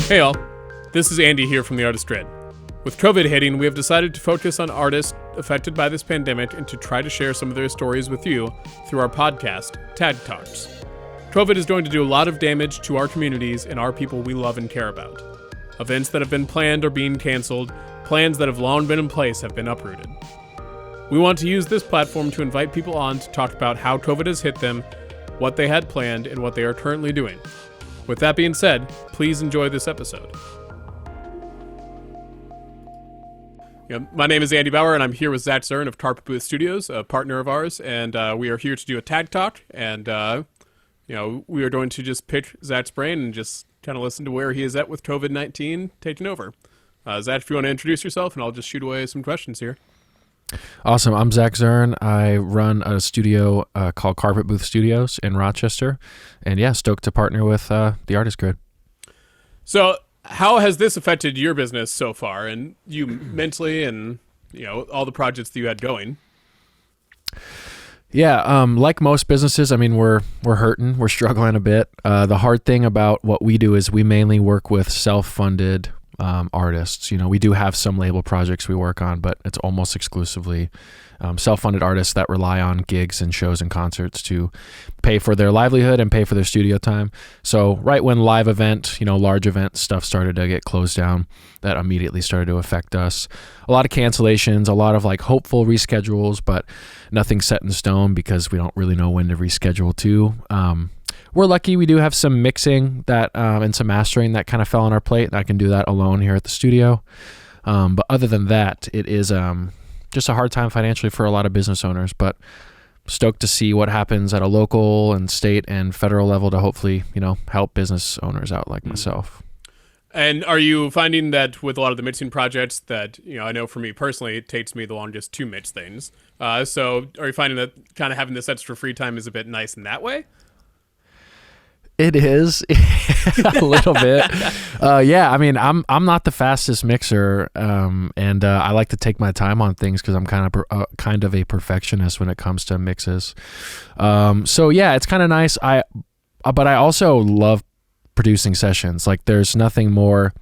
Hey all, this is Andy here from the Artist Grid. With COVID hitting, we have decided to focus on artists affected by this pandemic and to try to share some of their stories with you through our podcast, Tag Talks. COVID is going to do a lot of damage to our communities and our people we love and care about. Events that have been planned are being canceled, plans that have long been in place have been uprooted. We want to use this platform to invite people on to talk about how COVID has hit them, what they had planned, and what they are currently doing. With that being said, please enjoy this episode. My name is Andy Bauer, and I'm here with Zach Zurn of Carpet Booth Studios, a partner of ours, and we are here to do a tag talk, and we are going to just pick Zach's brain and just kind of listen to where he is at with COVID-19 taking over. Zach, if you want to introduce yourself, and I'll just shoot away some questions here. Awesome. I'm Zach Zurn. I run a studio called Carpet Booth Studios in Rochester, and stoked to partner with the Artist Grid. So how has this affected your business so far, and you mentally, and all the projects that you had going? Yeah, like most businesses, I mean, we're hurting, we're struggling a bit. The hard thing about what we do is we mainly work with self-funded artists. We do have some label projects we work on, but it's almost exclusively self-funded artists that rely on gigs and shows and concerts to pay for their livelihood and pay for their studio time. So right when live event, large event stuff started to get closed down, that immediately started to affect us. A lot of cancellations, a lot of hopeful reschedules, but nothing set in stone because we don't really know when to reschedule to. We're lucky we do have some mixing that and some mastering that kind of fell on our plate, and I can do that alone here at the studio. But other than that, it is just a hard time financially for a lot of business owners, but stoked to see what happens at a local and state and federal level to hopefully, help business owners out like myself. And are you finding that with a lot of the mixing projects that, I know for me personally, it takes me the longest to mix things. So are you finding that kind of having this extra free time is a bit nice in that way? It is a little bit. I mean, I'm not the fastest mixer, and I like to take my time on things because I'm kind of a perfectionist when it comes to mixes. It's kind of nice. But I also love producing sessions. There's nothing more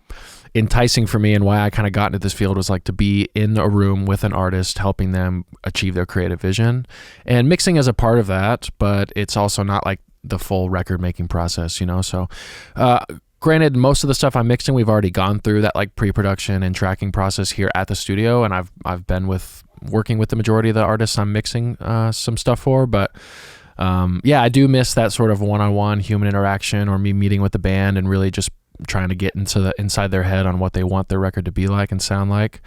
enticing for me, and why I kind of got into this field was to be in a room with an artist, helping them achieve their creative vision. And mixing is a part of that, but it's also not the full record making process, so granted, most of the stuff I'm mixing we've already gone through that pre-production and tracking process here at the studio, and I've been working with the majority of the artists I'm mixing some stuff for, but I do miss that sort of one-on-one human interaction, or me meeting with the band and really just trying to get inside their head on what they want their record to be like and sound like.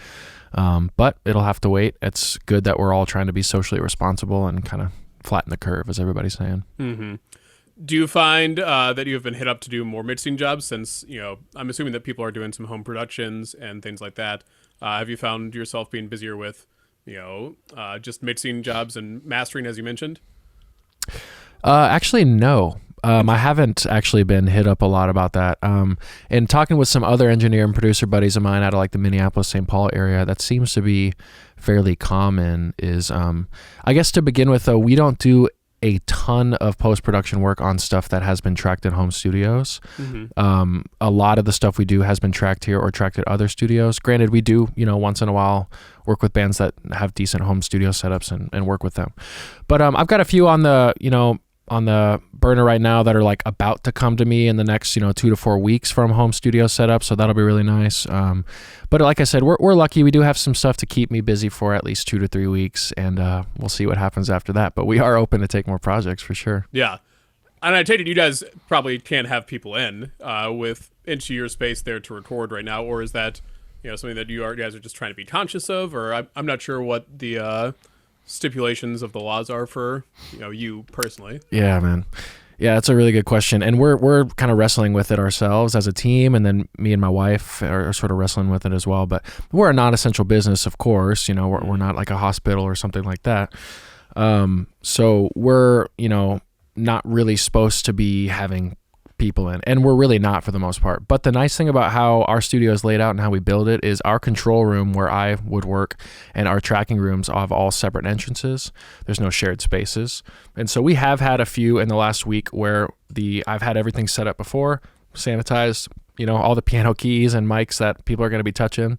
But it'll have to wait. It's good that we're all trying to be socially responsible and kind of flatten the curve, as everybody's saying. Mm-hmm. Do you find that you have been hit up to do more mixing jobs since, I'm assuming that people are doing some home productions and things like that. Have you found yourself being busier with, just mixing jobs and mastering, as you mentioned? Actually, no. I haven't actually been hit up a lot about that. And talking with some other engineer and producer buddies of mine out of the Minneapolis, St. Paul area, that seems to be fairly common is, I guess to begin with though, we don't do a ton of post-production work on stuff that has been tracked in home studios. Mm-hmm. A lot of the stuff we do has been tracked here or tracked at other studios. Granted, we do, once in a while work with bands that have decent home studio setups and work with them. But I've got a few on the burner right now that are about to come to me in the next 2 to 4 weeks from home studio setup, so that'll be really nice. But like I said, we're lucky. We do have some stuff to keep me busy for at least 2 to 3 weeks, and we'll see what happens after that. But we are open to take more projects for sure. Yeah, and I take it you guys probably can't have people into your space there to record right now, or is that something that you guys are just trying to be conscious of, or I'm not sure what the stipulations of the laws are for you personally. Yeah, man. Yeah, that's a really good question, and we're kind of wrestling with it ourselves as a team, and then me and my wife are sort of wrestling with it as well. But we're a non-essential business, of course. We're not like a hospital or something like that. So we're not really supposed to be having people in, and we're really not for the most part. But the nice thing about how our studio is laid out and how we build it is our control room where I would work and our tracking rooms have all separate entrances. There's no shared spaces. And so we have had a few in the last week where I've had everything set up before, sanitized, all the piano keys and mics that people are going to be touching.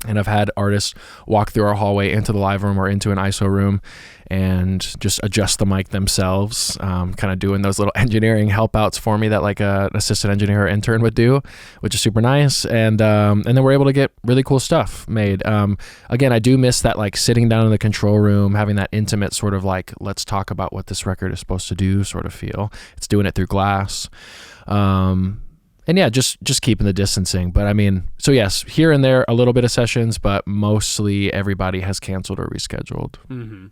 And I've had artists walk through our hallway into the live room or into an ISO room and just adjust the mic themselves, kind of doing those little engineering help outs for me that like an assistant engineer or intern would do, which is super nice. And then we're able to get really cool stuff made. Again, I do miss that like sitting down in the control room, having that intimate sort of like, let's talk about what this record is supposed to do sort of feel. It's doing it through glass. And yeah, just keeping the distancing. But I mean, so yes, here and there, a little bit of sessions, but mostly everybody has canceled or rescheduled. Mm-hmm.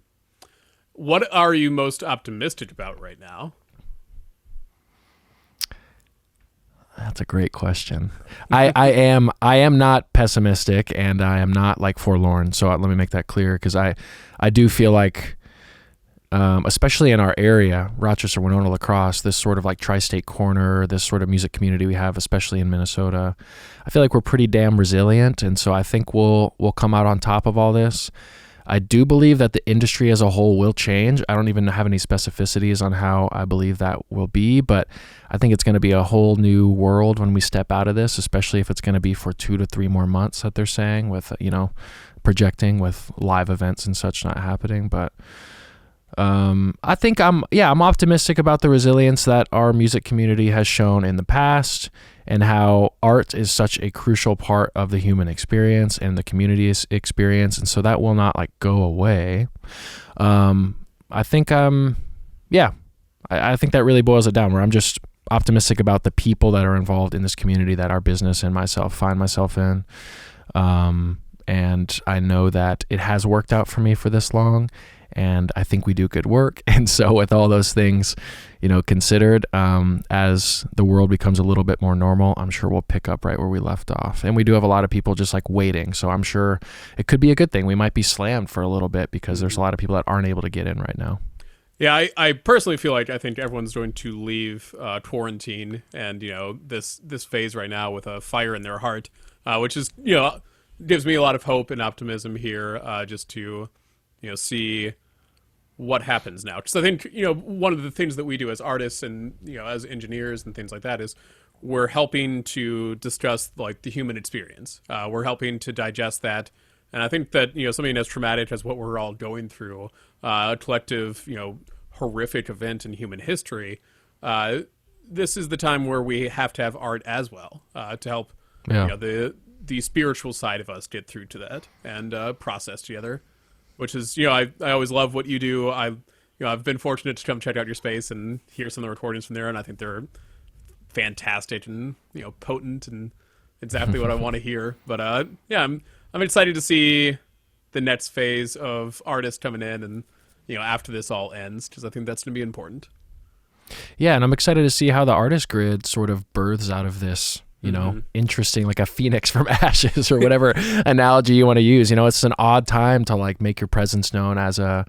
What are you most optimistic about right now? That's a great question. I am not pessimistic, and I am not like forlorn. So let me make that clear, because I do feel like, especially in our area, Rochester, Winona, La Crosse, this sort of like tri-state corner, this sort of music community we have, especially in Minnesota, I feel like we're pretty damn resilient, and so I think we'll come out on top of all this. I do believe that the industry as a whole will change. I don't even have any specificities on how I believe that will be, but I think it's going to be a whole new world when we step out of this, especially if it's going to be for 2 to 3 more months that they're saying, with projecting with live events and such not happening. But I think I'm optimistic about the resilience that our music community has shown in the past, and how art is such a crucial part of the human experience and the community's experience, and so that will not like go away. I think I think that really boils it down, where I'm just optimistic about the people that are involved in this community that our business and myself find myself in. And I know that it has worked out for me for this long, and I think we do good work. And so with all those things, considered, as the world becomes a little bit more normal, I'm sure we'll pick up right where we left off. And we do have a lot of people just like waiting. So I'm sure it could be a good thing. We might be slammed for a little bit because there's a lot of people that aren't able to get in right now. Yeah, I personally feel like I think everyone's going to leave quarantine and, this phase right now with a fire in their heart, which is, gives me a lot of hope and optimism here, just to, see what happens now. Because I think, one of the things that we do as artists and, as engineers and things like that is we're helping to discuss like the human experience. We're helping to digest that. And I think that, something as traumatic as what we're all going through, a collective, horrific event in human history, this is the time where we have to have art as well, to help, the spiritual side of us get through to that and process together. Which is, I always love what you do. I've been fortunate to come check out your space and hear some of the recordings from there, and I think they're fantastic and potent and exactly what I want to hear. But I'm excited to see the next phase of artists coming in, and after this all ends, because I think that's going to be important. Yeah, and I'm excited to see how the artist grid sort of births out of this. Interesting, like a phoenix from ashes, or whatever analogy you want to use. It's an odd time to like make your presence known as a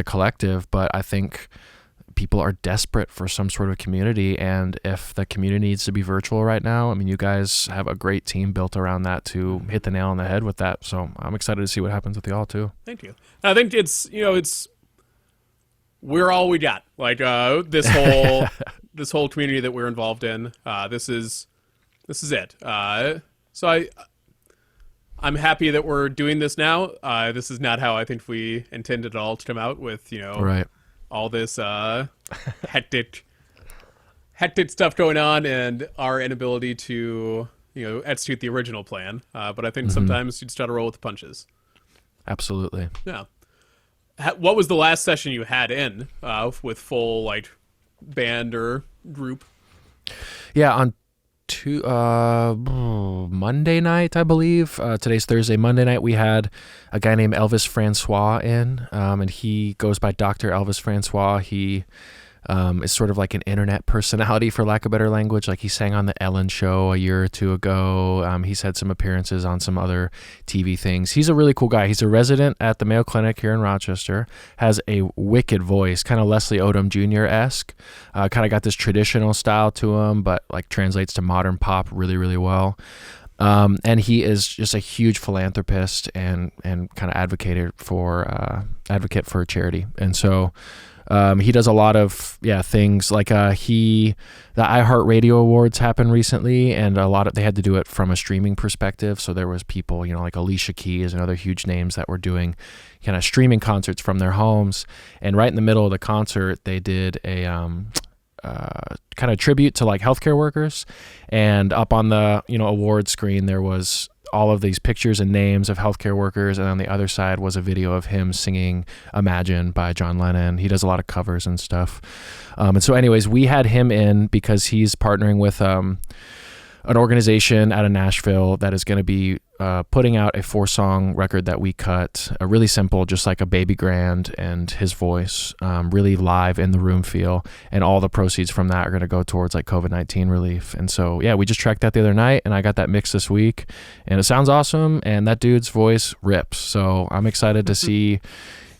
collective, but I think people are desperate for some sort of community, and if the community needs to be virtual right now, I mean, you guys have a great team built around that to hit the nail on the head with that. So I'm excited to see what happens with y'all too. Thank you. I think it's we're all we got. Like this whole community that we're involved in. This is it. So I'm happy that we're doing this now. This is not how I think we intended it all to come out with, right, all this hectic stuff going on, and our inability to, execute the original plan. But I think sometimes you just got to roll with the punches. Absolutely. Yeah. What was the last session you had in with full like band or group? Yeah, on Monday night, I believe. Today's Thursday. Monday night, we had a guy named Elvis Francois in, and he goes by Dr. Elvis Francois. He is sort of like an internet personality, for lack of better language. Like, he sang on the Ellen Show a year or two ago. He's had some appearances on some other TV things. He's a really cool guy. He's a resident at the Mayo Clinic here in Rochester, has a wicked voice, kind of Leslie Odom Jr.-esque, kind of got this traditional style to him, but like translates to modern pop really, really well. And he is just a huge philanthropist and kind of advocate for charity. And so He does a lot of things like the iHeartRadio Awards happened recently, and they had to do it from a streaming perspective. So there was people, like Alicia Keys and other huge names that were doing kind of streaming concerts from their homes. And right in the middle of the concert, they did a kind of tribute to like healthcare workers. And up on the award screen, there was all of these pictures and names of healthcare workers, and on the other side was a video of him singing Imagine by John Lennon. He does a lot of covers and stuff. And so anyways, we had him in because he's partnering with an organization out of Nashville that is going to be putting out a 4-song record that we cut, really simple, just like a baby grand and his voice, really live in the room feel, and all the proceeds from that are going to go towards like COVID-19 relief. And so we just tracked that the other night, and I got that mix this week, and it sounds awesome, and that dude's voice rips. So I'm excited to see,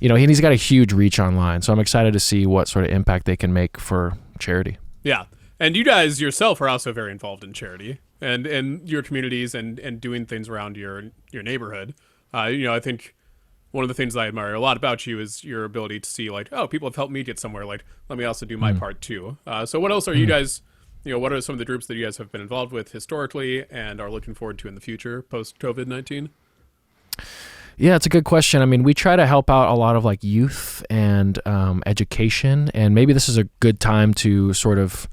he's got a huge reach online, so I'm excited to see what sort of impact they can make for charity. Yeah. And you guys yourself are also very involved in charity and your communities and doing things around your neighborhood. I think one of the things I admire a lot about you is your ability to see like, oh, people have helped me get somewhere. Like, let me also do my part too. So what else are you guys, what are some of the groups that you guys have been involved with historically and are looking forward to in the future post COVID-19? Yeah, it's a good question. I mean, we try to help out a lot of like youth and education, and maybe this is a good time to sort of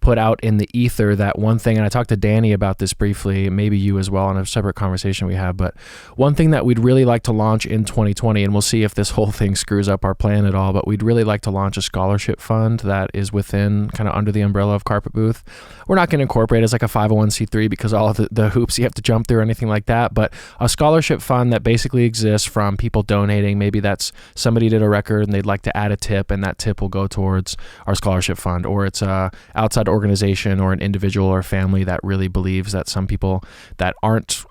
put out in the ether that one thing, and I talked to Danny about this briefly, maybe you as well, on a separate conversation we had, but one thing that we'd really like to launch in 2020, and we'll see if this whole thing screws up our plan at all, but we'd really like to launch a scholarship fund that is within, kind of under the umbrella of Carpet Booth. We're not going to incorporate it as like a 501c3 because all of the hoops you have to jump through or anything like that, but a scholarship fund that basically exists from people donating. Maybe that's somebody did a record and they'd like to add a tip, and that tip will go towards our scholarship fund, or it's a outside organization or an individual or family that really believes that some people that aren't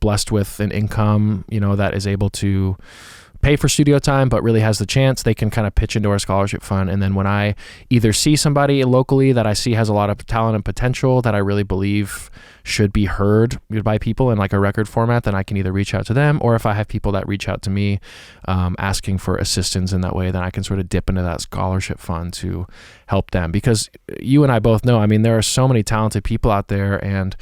blessed with an income, that is able to pay for studio time but really has the chance, they can kind of pitch into our scholarship fund. And then when I either see somebody locally that I see has a lot of talent and potential that I really believe should be heard by people in like a record format, then I can either reach out to them, or if I have people that reach out to me asking for assistance in that way, then I can sort of dip into that scholarship fund to help them. Because you and I both know, I mean, there are so many talented people out there, and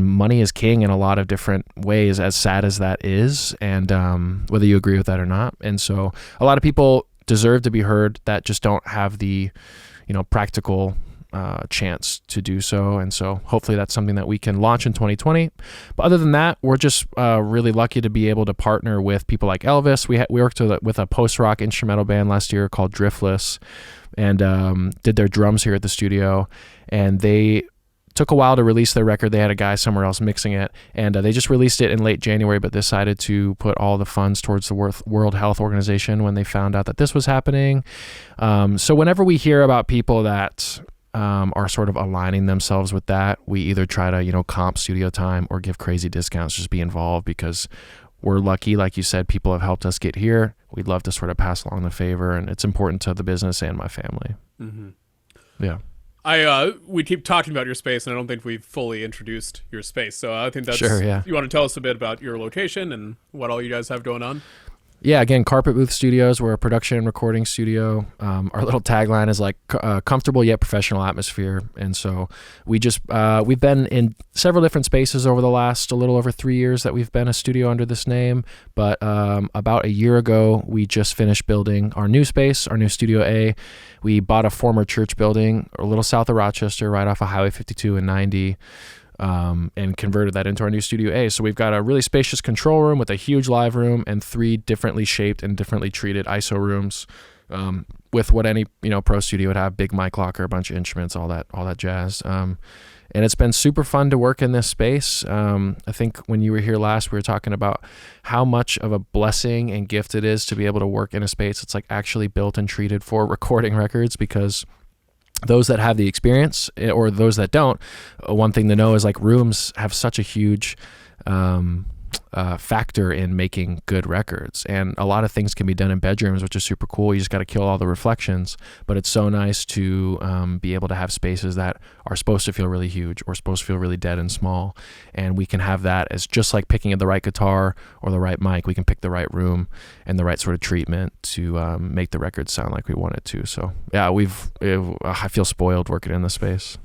money is king in a lot of different ways, as sad as that is, and whether you agree with that or not. And so a lot of people deserve to be heard that just don't have the practical chance to do so. And so hopefully that's something that we can launch in 2020. But other than that, we're just really lucky to be able to partner with people like Elvis. We worked with a post-rock instrumental band last year called Driftless, and did their drums here at the studio, and they took a while to release their record. They had a guy somewhere else mixing it, and they just released it in late January, but decided to put all the funds towards the World Health Organization when they found out that this was happening. So whenever we hear about people that are sort of aligning themselves with that, we either try to, comp studio time or give crazy discounts, just be involved, because we're lucky. Like you said, people have helped us get here. We'd love to sort of pass along the favor, and it's important to the business and my family. Mm-hmm. Yeah. We keep talking about your space, and I don't think we've fully introduced your space. So I think that's sure, yeah. You want to tell us a bit about your location and what all you guys have going on? Yeah, again, Carpet Booth Studios. We're a production and recording studio. Our little tagline is like comfortable yet professional atmosphere. And so we've been in several different spaces over the last a little over 3 years that we've been a studio under this name. But about a year ago, we just finished building our new space, our new Studio A. We bought a former church building a little south of Rochester, right off of Highway 52 and 90. And converted that into our new Studio A. So we've got a really spacious control room with a huge live room and 3 differently shaped and differently treated ISO rooms, with what any pro studio would have: big mic locker, a bunch of instruments, all that jazz. And it's been super fun to work in this space. I think when you were here last, we were talking about how much of a blessing and gift it is to be able to work in a space that's like actually built and treated for recording records, because those that have the experience or those that don't, one thing to know is like rooms have such a huge factor in making good records. And a lot of things can be done in bedrooms, which is super cool. You just got to kill all the reflections, but it's so nice to be able to have spaces that are supposed to feel really huge or supposed to feel really dead and small. And we can have that as just like picking the right guitar or the right mic. We can pick the right room and the right sort of treatment to make the record sound like we want it to. So yeah, I feel spoiled working in this space.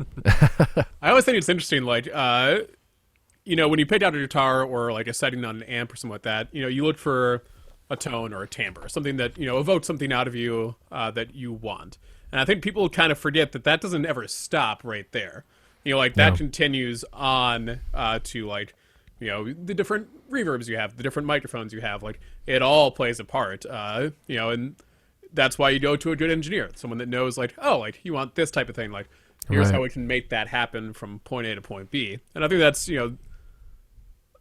I always think it's interesting, like, when you pick out a guitar or like a setting on an amp or something like that, you look for a tone or a timbre, something that, evokes something out of you that you want. And I think people kind of forget that doesn't ever stop right there. That continues on to like, the different reverbs you have, the different microphones you have, like it all plays a part, and that's why you go to a good engineer, someone that knows like, oh, like you want this type of thing, like here's how we can make that happen from point A to point B. And I think that's,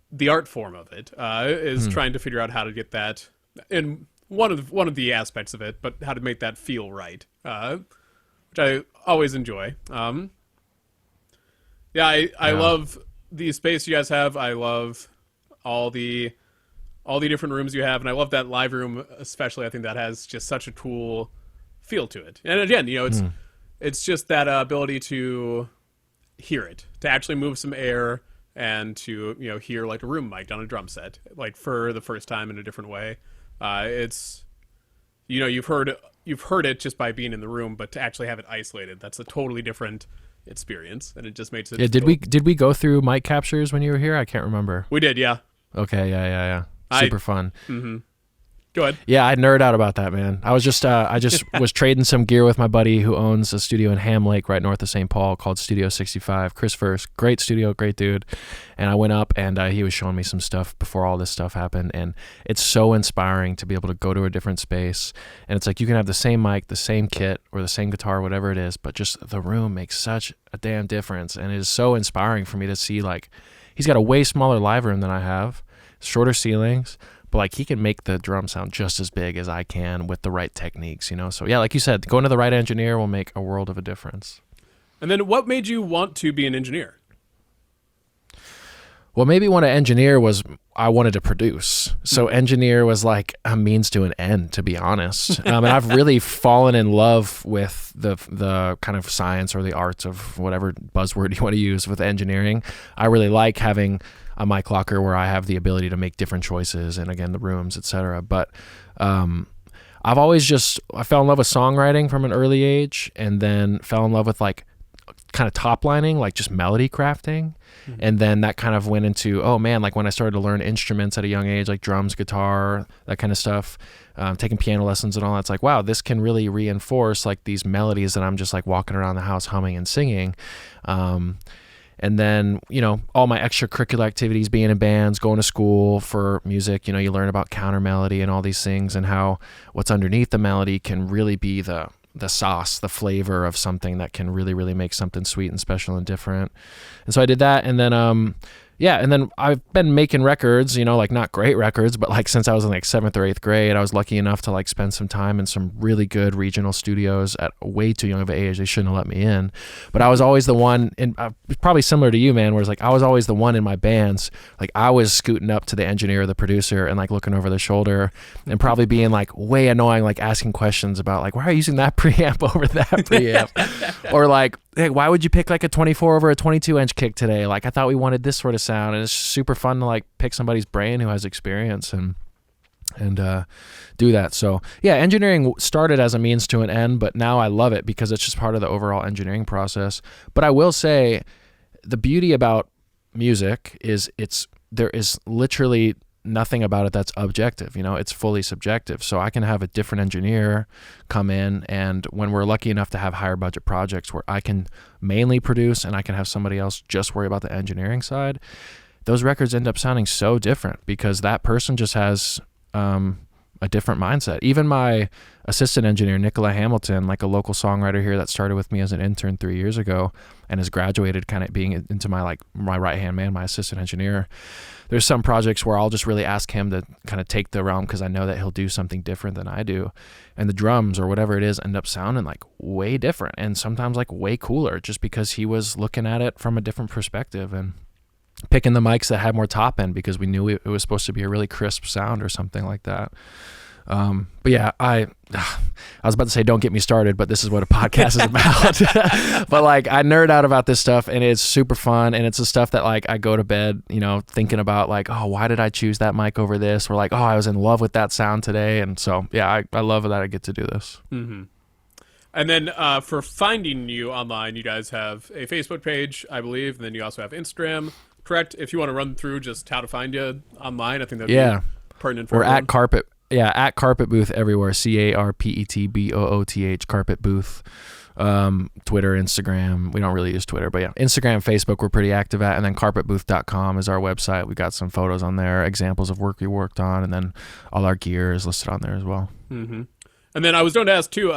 the art form of it is trying to figure out how to get that in one of the aspects of it, but how to make that feel right, which I always enjoy. I love the space you guys have. I love all the different rooms you have, and I love that live room especially. I think that has just such a cool feel to it. And again, it's just that ability to hear it, to actually move some air, and to hear like a room mic on a drum set, like for the first time in a different way. It's you've heard it just by being in the room, but to actually have it isolated, that's a totally different experience, and it just makes it. Yeah, did we go through mic captures when you were here? I can't remember. We did, yeah. Okay, yeah. Super fun. Mm-hmm. Go ahead. Yeah, I nerd out about that, man. I just was trading some gear with my buddy who owns a studio in Ham Lake right north of St. Paul called Studio 65. Chris First, great studio, great dude. And I went up and he was showing me some stuff before all this stuff happened. And it's so inspiring to be able to go to a different space. And it's like you can have the same mic, the same kit, or the same guitar, whatever it is, but just the room makes such a damn difference. And it is so inspiring for me to see, like, he's got a way smaller live room than I have, shorter ceilings, but like he can make the drum sound just as big as I can with the right techniques, So yeah, like you said, going to the right engineer will make a world of a difference. And then what made you want to be an engineer? What made me want to engineer was I wanted to produce. So engineer was like a means to an end, to be honest. And I've really fallen in love with the kind of science or the arts of whatever buzzword you want to use with engineering. I really like having a mic locker where I have the ability to make different choices, and again, the rooms, etc. But I fell in love with songwriting from an early age, and then fell in love with like kind of top lining, like just melody crafting. Mm-hmm. And then that kind of went into, oh man, like when I started to learn instruments at a young age, like drums, guitar, that kind of stuff, taking piano lessons and all that, it's like, wow, this can really reinforce like these melodies that I'm just like walking around the house humming and singing. And then, all my extracurricular activities, being in bands, going to school for music, you learn about counter melody and all these things, and how what's underneath the melody can really be the sauce, the flavor of something that can really, really make something sweet and special and different. And so I did that. And then, and then I've been making records, like not great records, but like since I was in like 7th or 8th grade, I was lucky enough to like spend some time in some really good regional studios at way too young of an age. They shouldn't have let me in, but I was always the one, and probably similar to you, man, where it's like I was always the one in my bands. Like I was scooting up to the engineer or the producer and like looking over the shoulder and probably being like way annoying, like asking questions about like, why are you using that preamp over that preamp? Or like, hey, why would you pick like a 24 over a 22 inch kick today? Like I thought we wanted this sort of sound. And it's super fun to like pick somebody's brain who has experience and do that. So yeah, engineering started as a means to an end, but now I love it because it's just part of the overall engineering process. But I will say the beauty about music is there is literally nothing about it that's objective. It's fully subjective. So I can have a different engineer come in, and when we're lucky enough to have higher budget projects where I can mainly produce and I can have somebody else just worry about the engineering side, those records end up sounding so different because that person just has a different mindset. Even my assistant engineer, Nicola Hamilton, like a local songwriter here that started with me as an intern 3 years ago and has graduated kind of being into my right-hand man, my assistant engineer. There's some projects where I'll just really ask him to kind of take the realm because I know that he'll do something different than I do. And the drums or whatever it is end up sounding like way different and sometimes like way cooler just because he was looking at it from a different perspective. And picking the mics that had more top end because we knew it was supposed to be a really crisp sound or something like that. But yeah, I was about to say don't get me started, but this is what a podcast is about. But like I nerd out about this stuff and it's super fun, and it's the stuff that like I go to bed, thinking about like, oh, why did I choose that mic over this? Or like, oh, I was in love with that sound today. And so yeah, I love that I get to do this. Mm-hmm. And then for finding you online, you guys have a Facebook page, I believe, and then you also have Instagram, correct? If you want to run through just how to find you online, I think that'd be pertinent for We're everyone. at Carpet. Yeah, at Carpet Booth everywhere. CarpetBooth. Carpet Booth. Twitter, Instagram. We don't really use Twitter, but yeah, Instagram, Facebook, we're pretty active at. And then carpetbooth.com is our website. We got some photos on there, examples of work we worked on, and then all our gear is listed on there as well. Mm-hmm. And then I was going to ask too,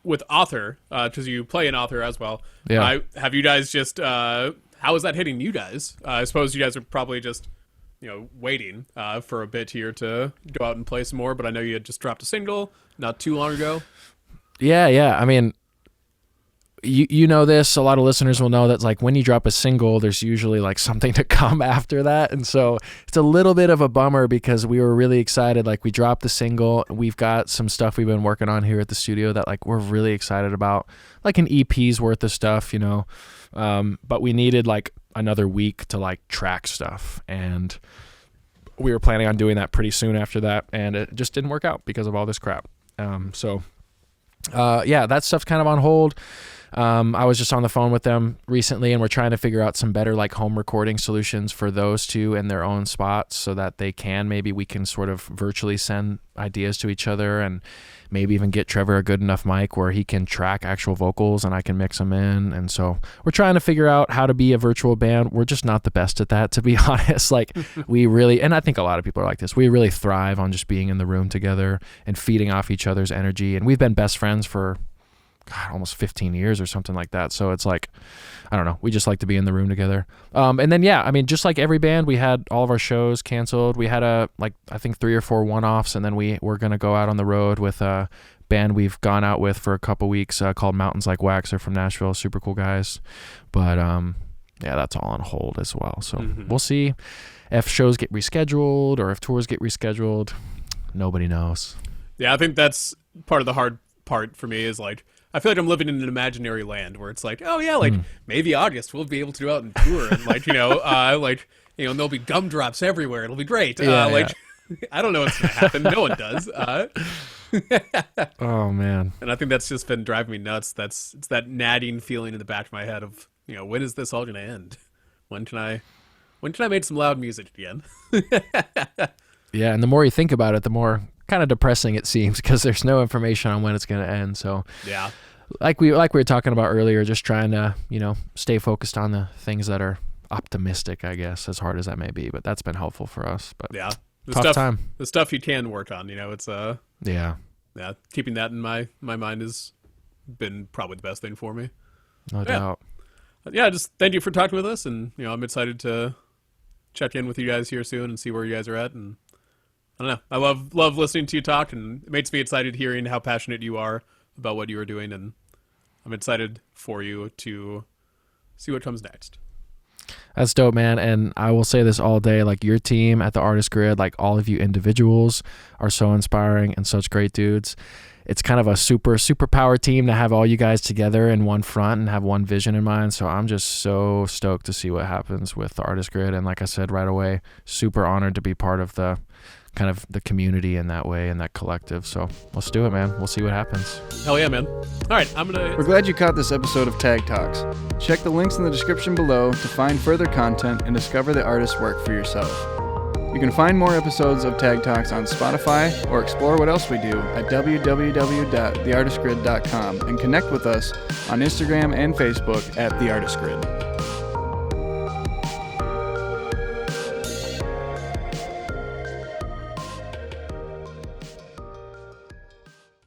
with Author, because you play an Author as well. Yeah. Have you guys just? How is that hitting you guys? I suppose you guys are probably just, waiting for a bit here to go out and play some more. But I know you had just dropped a single not too long ago. Yeah. I mean, you know this. A lot of listeners will know that like when you drop a single, there's usually like something to come after that, and so it's a little bit of a bummer because we were really excited. Like we dropped the single, we've got some stuff we've been working on here at the studio that like we're really excited about, like an EP's worth of stuff, but we needed like another week to like track stuff, and we were planning on doing that pretty soon after that, and it just didn't work out because of all this crap. So that stuff's kind of on hold. I was just on the phone with them recently, and we're trying to figure out some better like home recording solutions for those two in their own spots so that we can sort of virtually send ideas to each other, and maybe even get Trevor a good enough mic where he can track actual vocals and I can mix them in. And so we're trying to figure out how to be a virtual band. We're just not the best at that, to be honest. Like we really, and I think a lot of people are like this, we really thrive on just being in the room together and feeding off each other's energy. And we've been best friends for almost 15 years or something like that. So it's like, I don't know, we just like to be in the room together. And then, yeah, I mean, just like every band, we had all of our shows canceled. We had I think 3 or 4 one-offs, and then we're going to go out on the road with a band we've gone out with for a couple weeks called Mountains Like Wax. They're from Nashville, super cool guys. But yeah, that's all on hold as well. So we'll see if shows get rescheduled or if tours get rescheduled. Nobody knows. Yeah, I think that's part of the hard part for me is like, I feel like I'm living in an imaginary land where it's like, oh yeah, like maybe August we'll be able to go out and tour, and like there'll be gumdrops everywhere. It'll be great. I don't know what's gonna happen. No one does. Oh man. And I think that's just been driving me nuts. It's that nagging feeling in the back of my head of when is this all gonna end? When can I make some loud music again? Yeah, and the more you think about it, the more kind of depressing it seems because there's no information on when it's going to end. So yeah, like we were talking about earlier, just trying to stay focused on the things that are optimistic, I guess, as hard as that may be. But that's been helpful for us. But yeah, the stuff you can work on. It's yeah, keeping that in my mind has been probably the best thing for me. No doubt. Yeah, just thank you for talking with us, and I'm excited to check in with you guys here soon and see where you guys are at. And I don't know. I love listening to you talk, and it makes me excited hearing how passionate you are about what you are doing, and I'm excited for you to see what comes next. That's dope, man. And I will say this all day, like your team at the Artist Grid, like all of you individuals are so inspiring and such great dudes. It's kind of a super power team to have all you guys together in one front and have one vision in mind. So I'm just so stoked to see what happens with the Artist Grid. And like I said right away, super honored to be part of the kind of the community in that way and that collective. So let's do it, man. We'll see what happens. Hell yeah, man. All right, We're glad you caught this episode of Tag Talks. Check the links in the description below to find further content and discover the artist's work for yourself. You can find more episodes of Tag Talks on Spotify or explore what else we do at www.theartistgrid.com and connect with us on Instagram and Facebook at The Artist Grid.